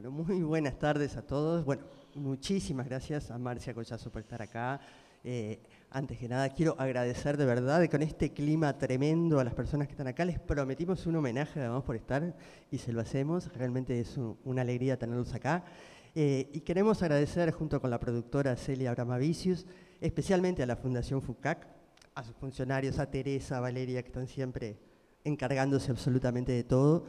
Bueno, muy buenas tardes a todos. Bueno, muchísimas gracias a Marcia Collazo por estar acá. Antes que nada, quiero agradecer de verdad con este clima tremendo a las personas que están acá. Les prometimos un homenaje además por estar y se lo hacemos. Realmente es una alegría tenerlos acá. Y queremos agradecer junto con la productora Celia Abramavicius, especialmente a la Fundación FUCAC, a sus funcionarios, a Teresa, a Valeria, que están siempre encargándose absolutamente de todo.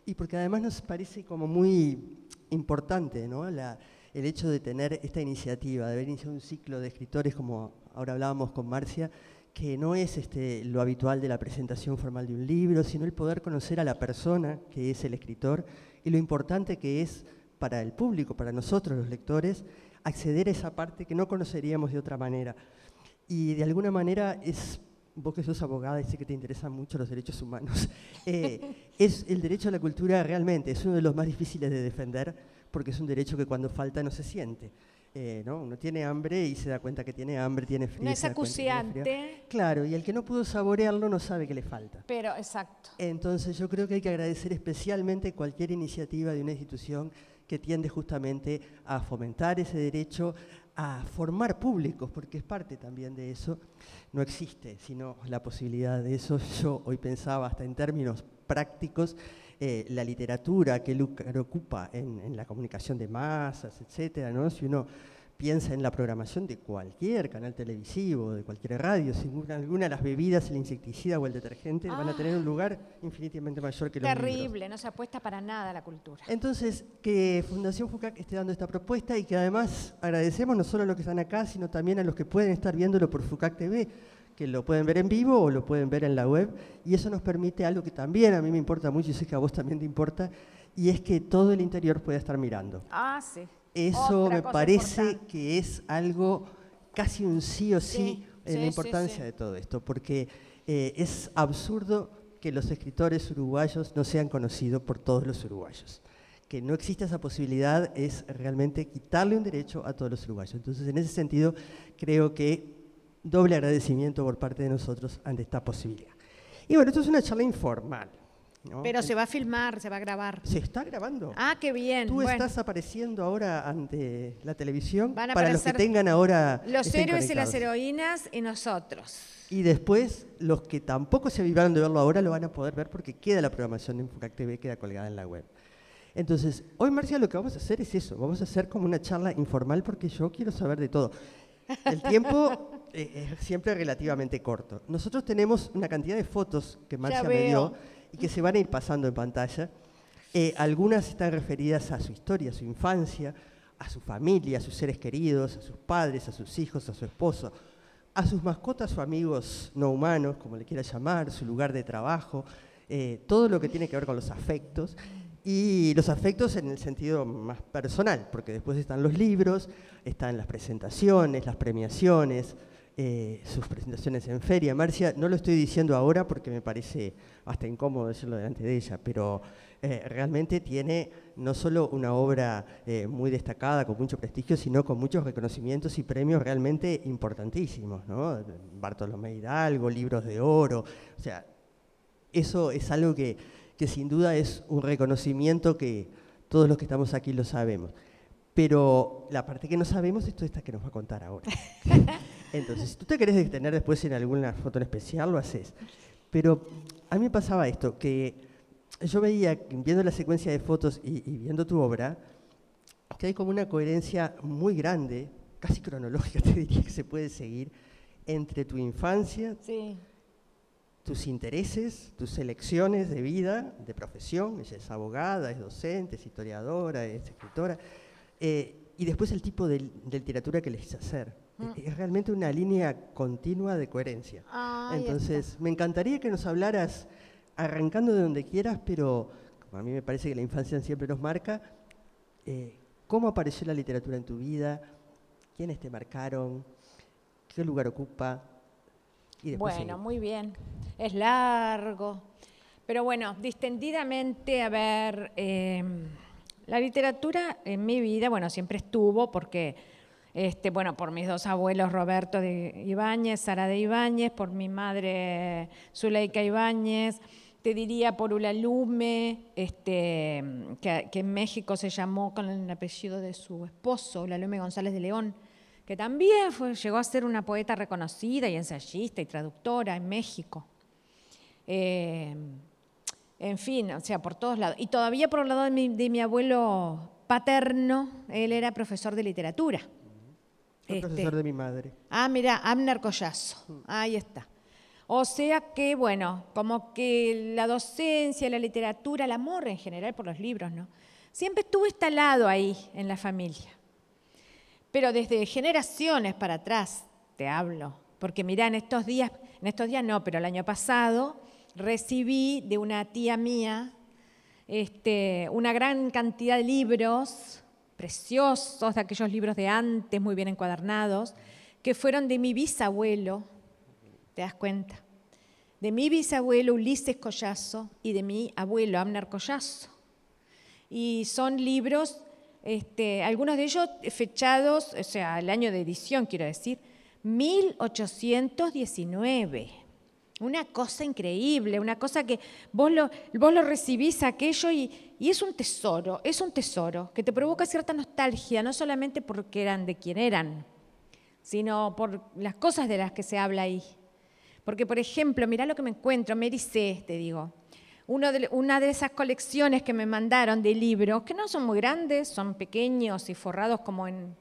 Y porque además nos parece como muy importante, ¿no? El hecho de tener esta iniciativa, de haber iniciado un ciclo de escritores, como ahora hablábamos con Marcia, que no es lo habitual de la presentación formal de un libro, sino el poder conocer a la persona que es el escritor y lo importante que es para el público, para nosotros los lectores, acceder a esa parte que no conoceríamos de otra manera. Y de alguna manera es... Vos que sos abogada y sé que te interesan mucho los derechos humanos, es el derecho a la cultura realmente, es uno de los más difíciles de defender porque es un derecho que cuando falta no se siente. ¿No? Uno tiene hambre y se da cuenta que tiene hambre, tiene frío. No es acuciante. Claro, y el que no pudo saborearlo no sabe qué le falta. Pero, exacto. Entonces yo creo que hay que agradecer especialmente cualquier iniciativa de una institución que tiende justamente a fomentar ese derecho, a formar públicos, porque es parte también de eso. No existe sino la posibilidad de eso. Yo hoy pensaba hasta en términos prácticos, la literatura que ocupa en la comunicación de masas, etcétera, ¿no? Si uno piensa en la programación de cualquier canal televisivo, de cualquier radio, sin alguna de las bebidas, el insecticida o el detergente van a tener un lugar infinitamente mayor que los libros. Terrible, no se apuesta para nada a la cultura. Entonces, que Fundación FUCAC esté dando esta propuesta y que además agradecemos no solo a los que están acá, sino también a los que pueden estar viéndolo por FUCAC TV, que lo pueden ver en vivo o lo pueden ver en la web, y eso nos permite algo que también a mí me importa mucho y sé que a vos también te importa, y es que todo el interior pueda estar mirando. Ah, sí. Eso me parece que es algo casi un sí o sí en la importancia de todo esto, porque es absurdo que los escritores uruguayos no sean conocidos por todos los uruguayos. Que no exista esa posibilidad es realmente quitarle un derecho a todos los uruguayos. Entonces, en ese sentido, creo que doble agradecimiento por parte de nosotros ante esta posibilidad. Y bueno, esto es una charla informal, ¿no? Pero se va a filmar, se va a grabar. ¿Se está grabando? Ah, qué bien. Tú estás apareciendo ahora ante la televisión Van a para los que tengan ahora... Los héroes y las heroínas y nosotros. Y después, los que tampoco se avivaron de verlo ahora lo van a poder ver porque queda la programación de FUCAC TV, queda colgada en la web. Entonces, hoy, Marcia, lo que vamos a hacer es eso. Vamos a hacer como una charla informal porque yo quiero saber de todo. El tiempo es siempre relativamente corto. Nosotros tenemos una cantidad de fotos que Marcia me dio y que se van a ir pasando en pantalla. Algunas están referidas a su historia, a su infancia, a su familia, a sus seres queridos, a sus padres, a sus hijos, a su esposo, a sus mascotas o amigos no humanos, como le quiera llamar, su lugar de trabajo, todo lo que tiene que ver con los afectos. Y los afectos en el sentido más personal, porque después están los libros, están las presentaciones, las premiaciones, sus presentaciones en feria. Marcia, no lo estoy diciendo ahora porque me parece hasta incómodo decirlo delante de ella, pero realmente tiene no solo una obra muy destacada, con mucho prestigio, sino con muchos reconocimientos y premios realmente importantísimos, ¿no? Bartolomé Hidalgo, Libros de Oro, o sea, eso es algo que sin duda es un reconocimiento que todos los que estamos aquí lo sabemos. Pero la parte que no sabemos es toda esta que nos va a contar ahora. Entonces, si tú te querés detener después en alguna foto en especial, lo haces. Pero a mí me pasaba esto, que yo veía, viendo la secuencia de fotos y viendo tu obra, que hay como una coherencia muy grande, casi cronológica, te diría que se puede seguir, entre tu infancia, tus intereses, tus elecciones de vida, de profesión. Ella es abogada, es docente, es historiadora, es escritora, y después el tipo de literatura que elegís hacer. Es realmente una línea continua de coherencia. Entonces, me encantaría que nos hablaras, arrancando de donde quieras, pero como a mí me parece que la infancia siempre nos marca, ¿cómo apareció la literatura en tu vida? ¿Quiénes te marcaron? ¿Qué lugar ocupa? Bueno, muy bien. Es largo. Pero bueno, distendidamente, a ver, la literatura en mi vida, bueno, siempre estuvo porque, bueno, por mis dos abuelos, Roberto de Ibáñez, Sara de Ibáñez, por mi madre, Zuleika Ibáñez. te diría por Ulalume, que en México se llamó con el apellido de su esposo, Ulalume González de León, que también llegó a ser una poeta reconocida y ensayista y traductora en México. En fin, o sea, por todos lados. Y todavía por el lado de mi abuelo paterno, él era profesor de literatura. Fue profesor de mi madre. Ah, mira, Abner Collazo, ahí está. O sea que, bueno, como que la docencia, la literatura, el amor en general por los libros, ¿no? Siempre estuvo instalado ahí en la familia. Pero desde generaciones para atrás te hablo. Porque mirá, en estos días no, pero el año pasado recibí de una tía mía una gran cantidad de libros preciosos, de aquellos libros de antes, muy bien encuadernados, que fueron de mi bisabuelo, ¿te das cuenta? De mi bisabuelo Ulises Collazo y de mi abuelo Abner Collazo. Y son libros, algunos de ellos fechados, o sea, el año de edición, quiero decir, 1819. Una cosa increíble, una cosa que vos lo recibís aquello y es un tesoro que te provoca cierta nostalgia, no solamente porque eran de quien eran, sino por las cosas de las que se habla ahí. Porque, por ejemplo, mirá lo que me encuentro, Mary C., te digo, una de esas colecciones que me mandaron de libros, que no son muy grandes, son pequeños y forrados como en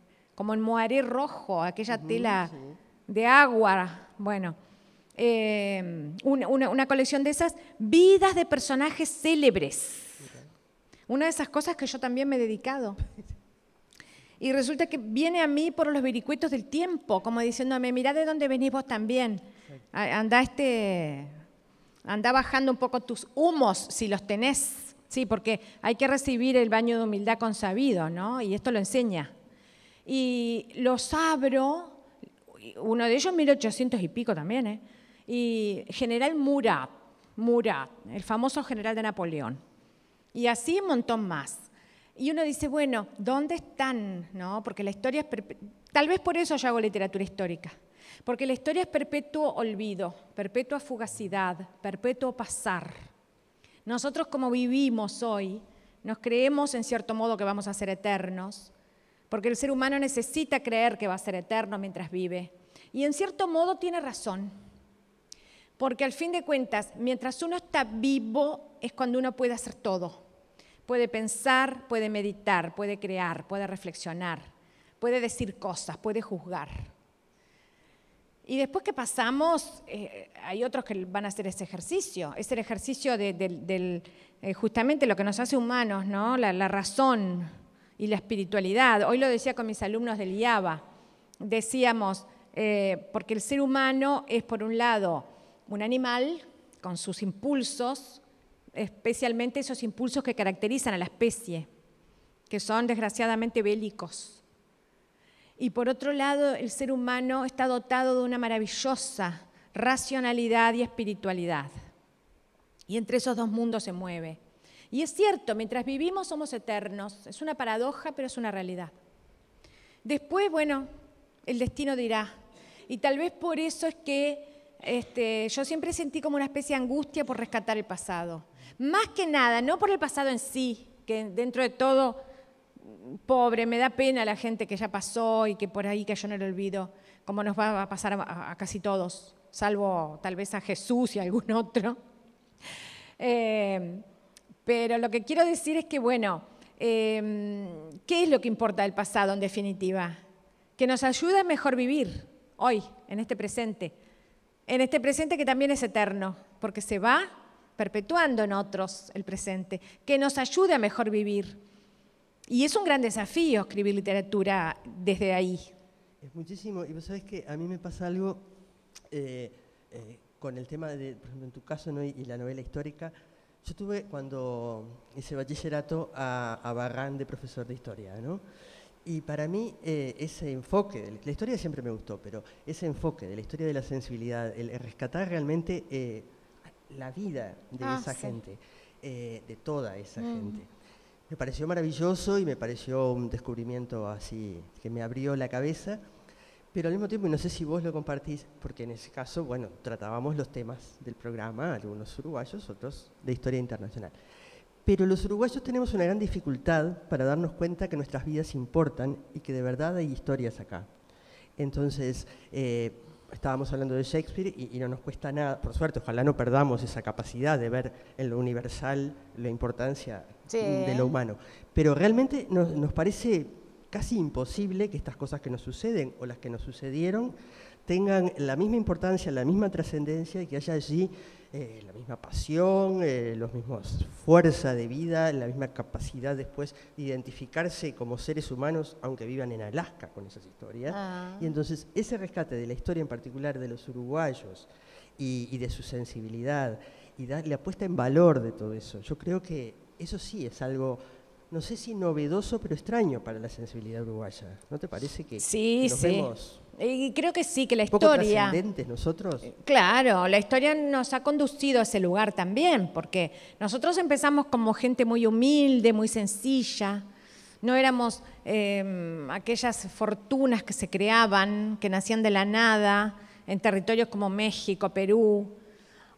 moaré rojo, aquella tela de agua, bueno. Una colección de esas, vidas de personajes célebres. Una de esas cosas que yo también me he dedicado. Y resulta que viene a mí por los vericuetos del tiempo, como diciéndome, mirá de dónde venís vos también. Anda bajando un poco tus humos, si los tenés. Sí, porque hay que recibir el baño de humildad consabido, ¿no? Y esto lo enseña. Y los abro, uno de ellos 1800 y pico también, ¿eh? Y General Murat, el famoso general de Napoleón. Y así un montón más. Y uno dice, bueno, ¿dónde están? ¿No? Porque la historia es tal vez por eso yo hago literatura histórica. Porque la historia es perpetuo olvido, perpetua fugacidad, perpetuo pasar. Nosotros como vivimos hoy, nos creemos en cierto modo que vamos a ser eternos, porque el ser humano necesita creer que va a ser eterno mientras vive. Y en cierto modo tiene razón. Porque al fin de cuentas, mientras uno está vivo, es cuando uno puede hacer todo. Puede pensar, puede meditar, puede crear, puede reflexionar, puede decir cosas, puede juzgar. Y después que pasamos, hay otros que van a hacer ese ejercicio. Es el ejercicio de justamente lo que nos hace humanos, ¿no? La razón y la espiritualidad. Hoy lo decía con mis alumnos del IABA. Decíamos, porque el ser humano es, por un lado, un animal con sus impulsos, especialmente esos impulsos que caracterizan a la especie, que son desgraciadamente bélicos. Y por otro lado, el ser humano está dotado de una maravillosa racionalidad y espiritualidad. Y entre esos dos mundos se mueve. Y es cierto, mientras vivimos somos eternos. Es una paradoja, pero es una realidad. Después, bueno, el destino dirá. Y tal vez por eso es que yo siempre sentí como una especie de angustia por rescatar el pasado. Más que nada, no por el pasado en sí, que dentro de todo, pobre, me da pena la gente que ya pasó y que por ahí que yo no lo olvido, como nos va a pasar a casi todos, salvo tal vez a Jesús y a algún otro. Pero lo que quiero decir es que, bueno, ¿qué es lo que importa del pasado en definitiva? Que nos ayuda a mejor vivir hoy, en este presente que también es eterno, porque se va perpetuando en otros el presente, que nos ayude a mejor vivir. Y es un gran desafío escribir literatura desde ahí. Es muchísimo, y vos sabés que a mí me pasa algo con el tema de, por ejemplo, en tu caso, ¿no? y la novela histórica. Yo tuve, cuando hice bachillerato, a Barran de profesor de historia, ¿no? Y para mí ese enfoque, la historia siempre me gustó, pero ese enfoque de la historia de la sensibilidad, el rescatar realmente la vida de esa gente, de toda esa gente, me pareció maravilloso y me pareció un descubrimiento así que me abrió la cabeza. Pero al mismo tiempo, y no sé si vos lo compartís, porque en ese caso, bueno, tratábamos los temas del programa, algunos uruguayos, otros de historia internacional. Pero los uruguayos tenemos una gran dificultad para darnos cuenta que nuestras vidas importan y que de verdad hay historias acá. Entonces, estábamos hablando de Shakespeare y no nos cuesta nada, por suerte, ojalá no perdamos esa capacidad de ver en lo universal la importancia de lo humano. Pero realmente nos parece casi imposible que estas cosas que nos suceden o las que nos sucedieron tengan la misma importancia, la misma trascendencia y que haya allí la misma pasión, los mismos fuerza de vida, la misma capacidad después de identificarse como seres humanos, aunque vivan en Alaska con esas historias. Y entonces ese rescate de la historia en particular de los uruguayos y de su sensibilidad y la puesta en valor de todo eso, yo creo que eso sí es algo, no sé si novedoso, pero extraño para la sensibilidad uruguaya. ¿No te parece que nos vemos? Y creo que sí, que la poco historia... trascendentes nosotros. Claro, la historia nos ha conducido a ese lugar también, porque nosotros empezamos como gente muy humilde, muy sencilla, no éramos aquellas fortunas que se creaban, que nacían de la nada, en territorios como México, Perú,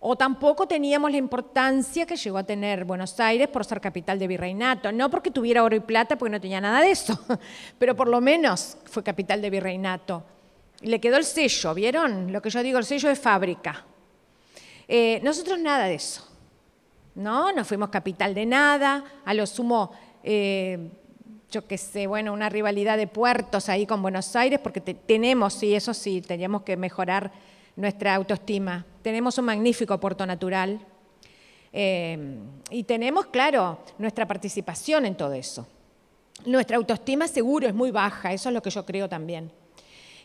o tampoco teníamos la importancia que llegó a tener Buenos Aires por ser capital de virreinato, no porque tuviera oro y plata, porque no tenía nada de eso, pero por lo menos fue capital de virreinato. Le quedó el sello, ¿vieron? Lo que yo digo, el sello de fábrica. Nosotros nada de eso, ¿no? No fuimos capital de nada, a lo sumo, yo qué sé, bueno, una rivalidad de puertos ahí con Buenos Aires, porque tenemos, sí, eso sí, teníamos que mejorar nuestra autoestima. Tenemos un magnífico puerto natural y tenemos, claro, nuestra participación en todo eso. Nuestra autoestima seguro es muy baja, eso es lo que yo creo también.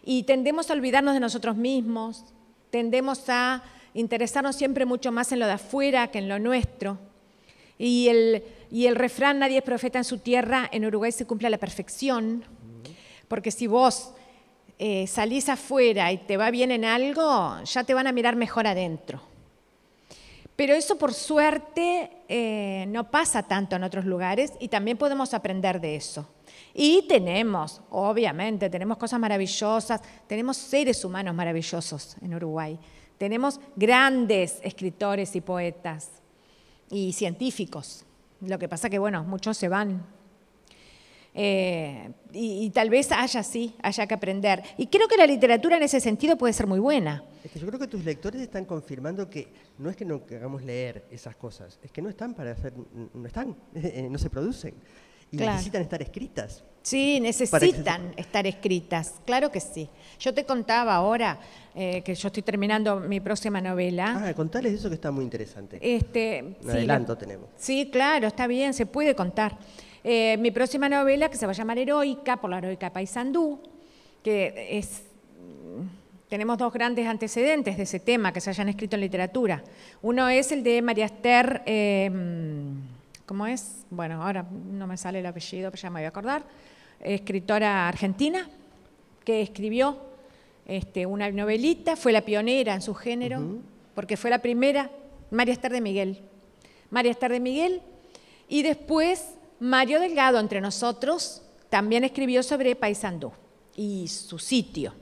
Y tendemos a olvidarnos de nosotros mismos, tendemos a interesarnos siempre mucho más en lo de afuera que en lo nuestro. Y el refrán, nadie es profeta en su tierra, en Uruguay se cumple a la perfección, porque si vos salís afuera y te va bien en algo, ya te van a mirar mejor adentro. Pero eso, por suerte, no pasa tanto en otros lugares y también podemos aprender de eso. Y tenemos, obviamente, tenemos cosas maravillosas, tenemos seres humanos maravillosos en Uruguay. Tenemos grandes escritores y poetas y científicos. Lo que pasa que, bueno, muchos se van. Y tal vez haya que aprender. Y creo que la literatura en ese sentido puede ser muy buena. Es que yo creo que tus lectores están confirmando que no es que no queramos leer esas cosas, es que no están para hacer, no están, no se producen. Y claro, necesitan estar escritas. Sí, necesitan estar escritas, claro que sí. Yo te contaba ahora que yo estoy terminando mi próxima novela. Contales eso que está muy interesante. Un adelanto tenemos. Sí, claro, está bien, se puede contar. Mi próxima novela, que se va a llamar Heroica, por la heroica Paysandú, que es... Tenemos dos grandes antecedentes de ese tema que se hayan escrito en literatura. Uno es el de María Esther... ¿Cómo es? Bueno, ahora no me sale el apellido, pero ya me voy a acordar. Escritora argentina que escribió una novelita, fue la pionera en su género, porque fue la primera, María Esther de Miguel. María Esther de Miguel, y después Mario Delgado, entre nosotros, también escribió sobre Paysandú y su sitio.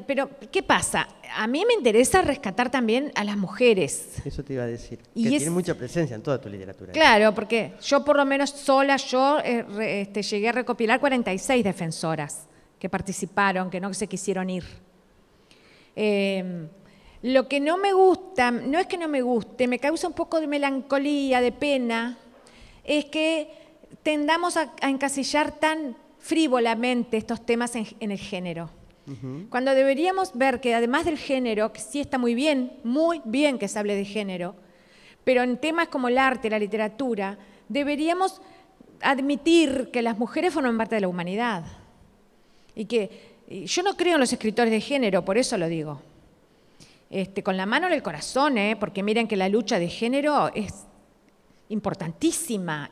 Pero, ¿qué pasa? A mí me interesa rescatar también a las mujeres. Eso te iba a decir, que tiene mucha presencia en toda tu literatura. Claro, porque yo por lo menos sola, llegué a recopilar 46 defensoras que participaron, que no se quisieron ir. Lo que no me gusta, no es que no me guste, me causa un poco de melancolía, de pena, es que tendamos a encasillar tan frívolamente estos temas en el género. Cuando deberíamos ver que además del género, que sí está muy bien que se hable de género, pero en temas como el arte, la literatura, deberíamos admitir que las mujeres forman parte de la humanidad. Y yo no creo en los escritores de género, por eso lo digo. Con la mano en el corazón, porque miren que la lucha de género es importantísima,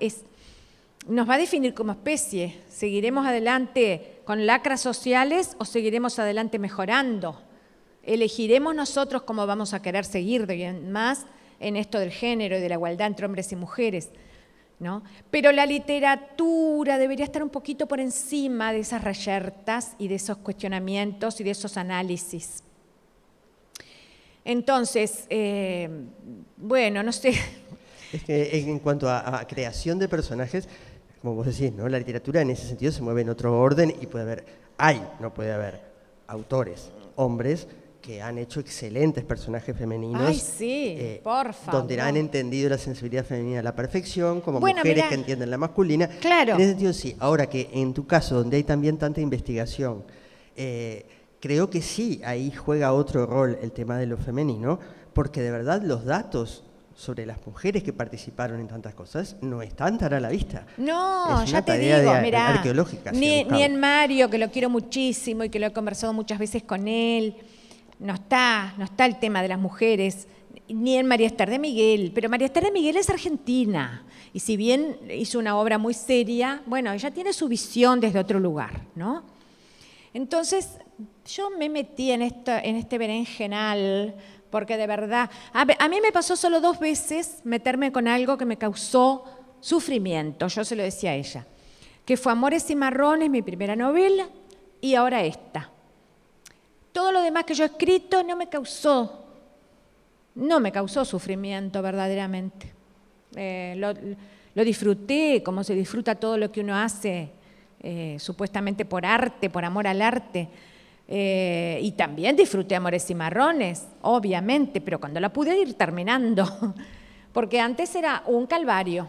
nos va a definir como especie. ¿Seguiremos adelante con lacras sociales o seguiremos adelante mejorando? Elegiremos nosotros cómo vamos a querer seguir de más en esto del género y de la igualdad entre hombres y mujeres. ¿no? Pero la literatura debería estar un poquito por encima de esas reyertas y de esos cuestionamientos y de esos análisis. Entonces, bueno, no sé. Es que en cuanto a creación de personajes, como vos decís, ¿no? La literatura en ese sentido se mueve en otro orden y no puede haber autores, hombres, que han hecho excelentes personajes femeninos. Ay, sí, por favor. Donde han entendido la sensibilidad femenina a la perfección, como mujeres que entienden la masculina. Claro. En ese sentido, sí. Ahora que en tu caso, donde hay también tanta investigación, creo que sí, ahí juega otro rol el tema de lo femenino, porque de verdad los datos sobre las mujeres que participaron en tantas cosas no están tan a la vista. No, ya te digo, mirá, arqueológica. Ni en Mario, que lo quiero muchísimo y que lo he conversado muchas veces con él, no está el tema de las mujeres, ni en María Esther de Miguel, pero María Esther de Miguel es argentina, y si bien hizo una obra muy seria, bueno, ella tiene su visión desde otro lugar, ¿no? Entonces, yo me metí en este berenjenal, porque de verdad, a mí me pasó solo 2 veces meterme con algo que me causó sufrimiento, yo se lo decía a ella, que fue Amores y Marrones, mi primera novela, y ahora esta. Todo lo demás que yo he escrito no me causó sufrimiento verdaderamente. Lo disfruté, como se disfruta todo lo que uno hace, supuestamente por arte, por amor al arte. Y también disfruté Amores y Marrones, obviamente, pero cuando la pude ir terminando, porque antes era un calvario.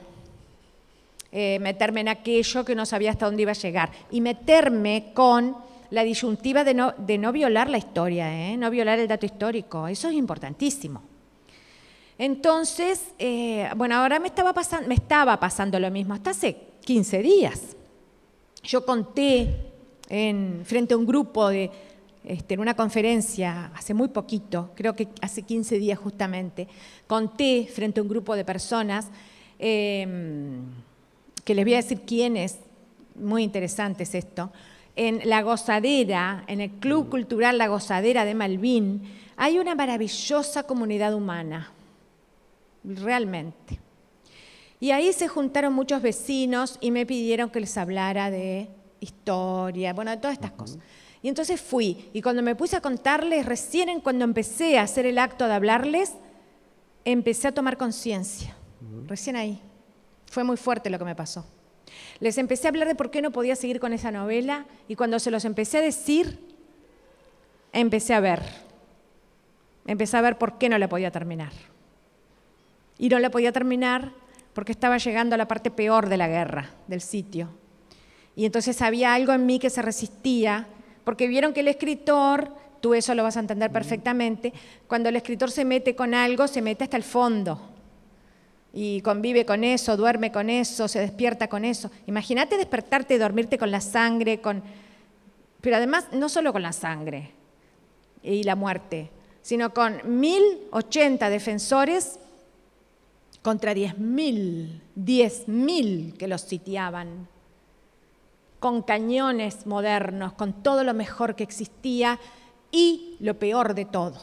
Meterme en aquello que no sabía hasta dónde iba a llegar y meterme con la disyuntiva de no violar la historia, no violar el dato histórico, eso es importantísimo. Entonces, bueno, ahora me estaba pasando lo mismo, hasta hace 15 días. Yo conté frente a un grupo en una conferencia hace muy poquito, creo que hace 15 días justamente, conté frente a un grupo de personas, que les voy a decir quiénes, muy interesante es esto. En La Gozadera, en el Club Cultural La Gozadera de Malvín, hay una maravillosa comunidad humana, realmente. Y ahí se juntaron muchos vecinos y me pidieron que les hablara de historia, bueno, de todas estas cosas. Y entonces fui, y cuando me puse a contarles, recién cuando empecé a hacer el acto de hablarles, empecé a tomar conciencia, recién ahí. Fue muy fuerte lo que me pasó. Les empecé a hablar de por qué no podía seguir con esa novela y cuando se los empecé a decir, empecé a ver por qué no la podía terminar. Y no la podía terminar porque estaba llegando a la parte peor de la guerra, del sitio. Y entonces había algo en mí que se resistía, porque vieron que el escritor, tú eso lo vas a entender perfectamente, cuando el escritor se mete con algo, se mete hasta el fondo. Y convive con eso, duerme con eso, se despierta con eso. Imagínate despertarte y dormirte con la sangre, pero además no solo con la sangre y la muerte, sino con 1080 defensores contra 10.000 que los sitiaban, con cañones modernos, con todo lo mejor que existía y lo peor de todo,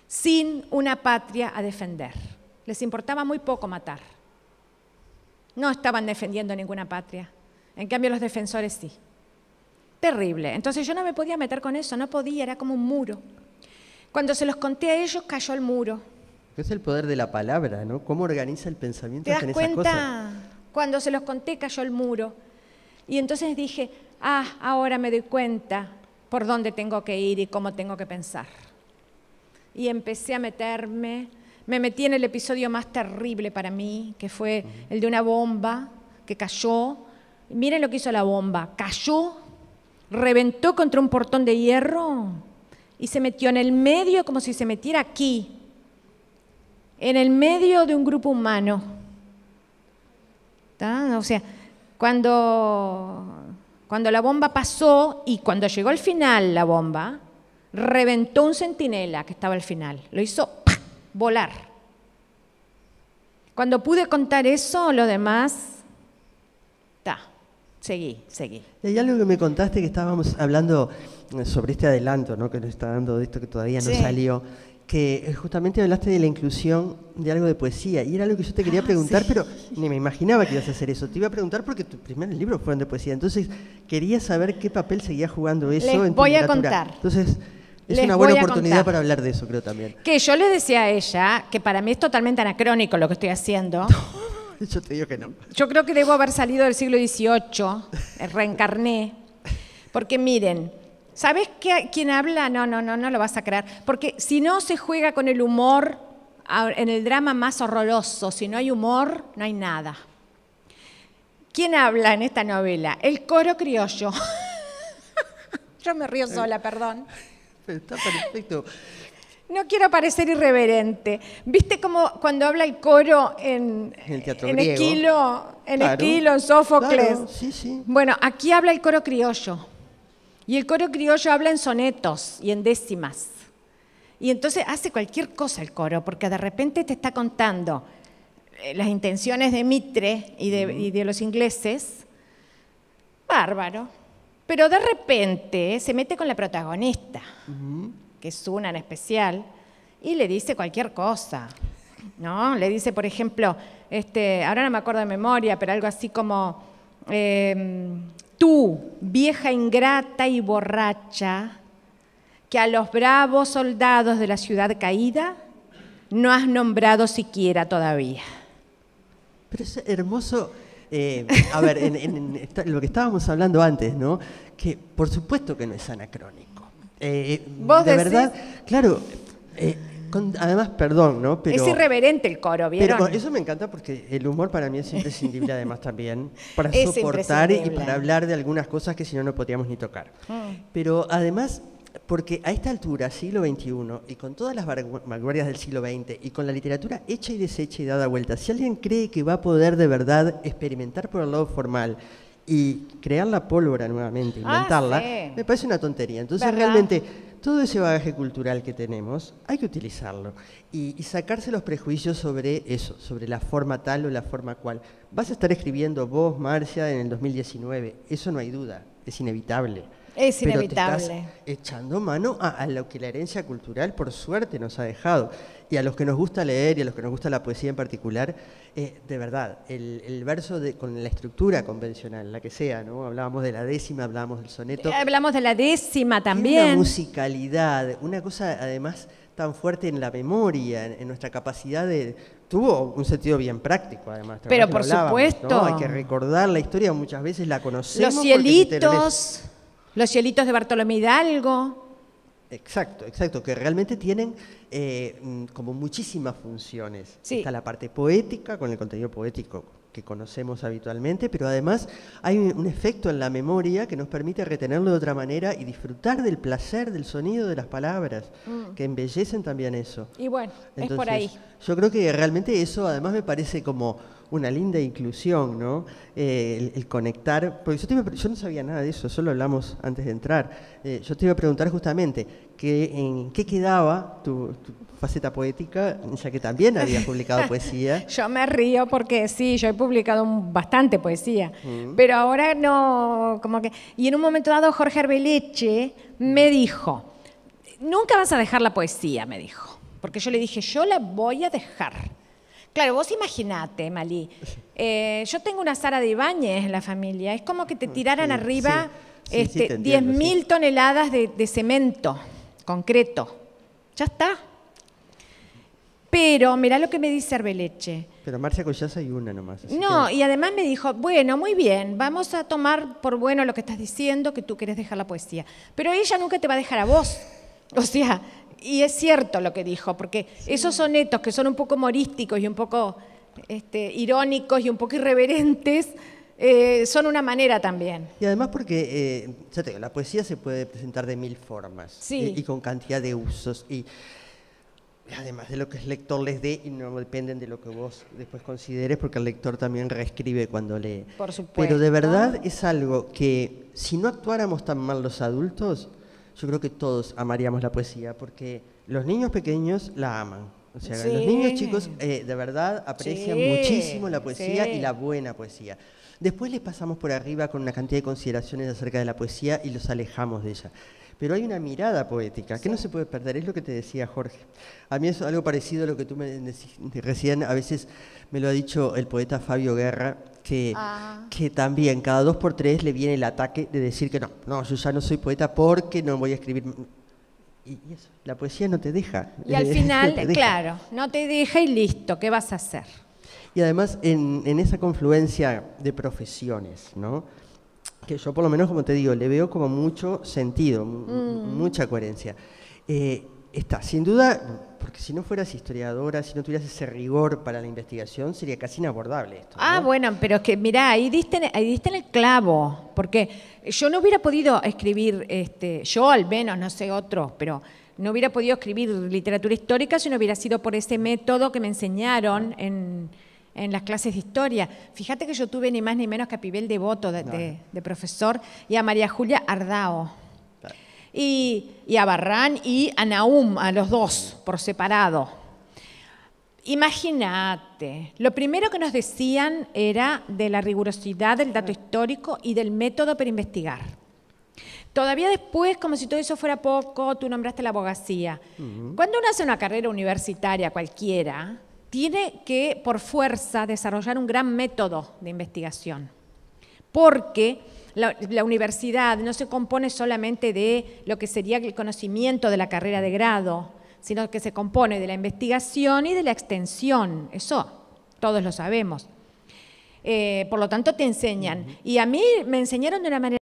sin una patria a defender. Les importaba muy poco matar. No estaban defendiendo ninguna patria. En cambio, los defensores sí. Terrible. Entonces yo no me podía meter con eso, no podía, era como un muro. Cuando se los conté a ellos, cayó el muro. Es el poder de la palabra, ¿no? ¿Cómo organiza el pensamiento en esas cosas? ¿Te das cuenta? Cuando se los conté, cayó el muro. Y entonces dije, ahora me doy cuenta por dónde tengo que ir y cómo tengo que pensar. Y empecé a meterme. Me metí en el episodio más terrible para mí, que fue el de una bomba que cayó. Miren lo que hizo la bomba. Cayó, reventó contra un portón de hierro y se metió en el medio como si se metiera aquí, en el medio de un grupo humano. ¿Tá? O sea, cuando la bomba pasó y cuando llegó al final la bomba, reventó un centinela que estaba al final. Lo hizo volar. Cuando pude contar eso, lo demás Seguí. Y hay algo que me contaste que estábamos hablando sobre este adelanto, ¿no? Que nos está dando de esto que todavía no salió, que justamente hablaste de la inclusión de algo de poesía, y era algo que yo te quería preguntar, pero ni me imaginaba que ibas a hacer eso. Te iba a preguntar porque tus primeros libros fueron de poesía, entonces quería saber qué papel seguía jugando eso en tu literatura. Voy a contar. Entonces, es una buena oportunidad para hablar de eso, creo también. Que yo le decía a ella que para mí es totalmente anacrónico lo que estoy haciendo. Yo te digo que no. Yo creo que debo haber salido del siglo XVIII, reencarné. Porque miren, ¿sabes quién habla? No lo vas a creer. Porque si no se juega con el humor, en el drama más horroroso, si no hay humor, no hay nada. ¿Quién habla en esta novela? El coro criollo. Yo me río sola, perdón. Pero está perfecto. No quiero parecer irreverente. ¿Viste cómo cuando habla el coro en el teatro griego? Esquilo, en Sófocles? Claro, sí. Bueno, aquí habla el coro criollo. Y el coro criollo habla en sonetos y en décimas. Y entonces hace cualquier cosa el coro, porque de repente te está contando las intenciones de Mitre y de los ingleses. Bárbaro. Pero de repente se mete con la protagonista. Que es una en especial, y le dice cualquier cosa, ¿no? Le dice, por ejemplo, ahora no me acuerdo de memoria, pero algo así como, tú, vieja ingrata y borracha, que a los bravos soldados de la ciudad caída no has nombrado siquiera todavía. Pero es hermoso. A ver, en lo que estábamos hablando antes, ¿no? Que por supuesto que no es anacrónico. ¿Vos de decís? verdad, claro, además, perdón, ¿no? Pero, es irreverente el coro, ¿vieron? Pero eso me encanta porque el humor para mí es imprescindible, además también, para Es soportar y imprescindible. para hablar de algunas cosas que si no, no podríamos ni tocar. Pero además, porque a esta altura, siglo XXI, y con todas las vanguardias del siglo XX, y con la literatura hecha y deshecha y dada vuelta, si alguien cree que va a poder de verdad experimentar por el lado formal y crear la pólvora nuevamente, inventarla, sí. me parece una tontería. Entonces, ¿verdad? realmente, todo ese bagaje cultural que tenemos, hay que utilizarlo y sacarse los prejuicios sobre eso, sobre la forma tal o la forma cual. Vas a estar escribiendo vos, Marcia, en el 2019, eso no hay duda, es inevitable. Es Pero inevitable. te estás echando mano a lo que la herencia cultural, por suerte, nos ha dejado. Y a los que nos gusta leer y a los que nos gusta la poesía en particular, de verdad, el verso con la estructura convencional, la que sea, ¿no? Hablábamos de la décima, hablábamos del soneto. Hablamos de la décima también. Tiene una musicalidad, una cosa además tan fuerte en la memoria, en nuestra capacidad de... Tuvo un sentido bien práctico, además. Pero por supuesto. ¿no? Hay que recordar la historia, muchas veces la conocemos. Los cielitos de Bartolomé Hidalgo. Exacto, que realmente tienen como muchísimas funciones. Sí. Está la parte poética, con el contenido poético que conocemos habitualmente, pero además hay un efecto en la memoria que nos permite retenerlo de otra manera y disfrutar del placer del sonido de las palabras, que embellecen también eso. Y bueno, entonces, es por ahí. Yo creo que realmente eso además me parece como una linda inclusión, ¿no? El conectar, porque yo no sabía nada de eso, solo hablamos antes de entrar. Yo te iba a preguntar justamente en qué quedaba tu faceta poética, ya que también habías publicado poesía. Yo me río porque sí, yo he publicado bastante poesía, pero ahora no, como que... Y en un momento dado Jorge Arbeleche me dijo, nunca vas a dejar la poesía, me dijo, porque yo le dije, yo la voy a dejar. Claro, vos imaginate, Malí, yo tengo una Sara de Ibáñez en la familia, es como que te tiraran arriba 10.000 toneladas de cemento, concreto, ya está. Pero mirá lo que me dice Arbeleche. Pero Marcia Collazo hay una nomás. No, y además me dijo, bueno, muy bien, vamos a tomar por bueno lo que estás diciendo, que tú querés dejar la poesía. Pero ella nunca te va a dejar a vos. O sea, y es cierto lo que dijo, porque esos sonetos que son un poco humorísticos y un poco irónicos y un poco irreverentes, son una manera también. Y además porque, ya te digo, la poesía se puede presentar de 1000 formas y con cantidad de usos. Y además de lo que el lector les dé, y no dependen de lo que vos después consideres, porque el lector también reescribe cuando lee. Por supuesto. Pero de verdad es algo que, si no actuáramos tan mal los adultos, yo creo que todos amaríamos la poesía, porque los niños pequeños la aman. O sea, los niños chicos de verdad aprecian muchísimo la poesía y la buena poesía. Después les pasamos por arriba con una cantidad de consideraciones acerca de la poesía y los alejamos de ella. Pero hay una mirada poética que no se puede perder, es lo que te decía Jorge. A mí es algo parecido a lo que tú me decís recién, a veces me lo ha dicho el poeta Fabio Guerra, que también cada 2 por 3 le viene el ataque de decir que no, yo ya no soy poeta porque no voy a escribir. Y eso, la poesía no te deja. Y al final, claro, no te deja y listo, ¿qué vas a hacer? Y además en esa confluencia de profesiones, ¿no? Que yo por lo menos, como te digo, le veo como mucho sentido, mucha coherencia. Está, sin duda, porque si no fueras historiadora, si no tuvieras ese rigor para la investigación, sería casi inabordable esto, ¿no? Bueno, pero es que, mirá, ahí diste en el clavo, porque yo no hubiera podido escribir, yo al menos, no sé otros, pero no hubiera podido escribir literatura histórica si no hubiera sido por ese método que me enseñaron en las clases de historia. Fíjate que yo tuve ni más ni menos que a Pibel Devoto de profesor y a María Julia Ardao. Claro. Y a Barrán y a Nahum, a los dos, por separado. Imagínate, lo primero que nos decían era de la rigurosidad del dato histórico y del método para investigar. Todavía después, como si todo eso fuera poco, tú nombraste la abogacía. Cuando uno hace una carrera universitaria cualquiera, tiene que, por fuerza, desarrollar un gran método de investigación, porque la universidad no se compone solamente de lo que sería el conocimiento de la carrera de grado, sino que se compone de la investigación y de la extensión. Eso todos lo sabemos. Por lo tanto, te enseñan. Y a mí me enseñaron de una manera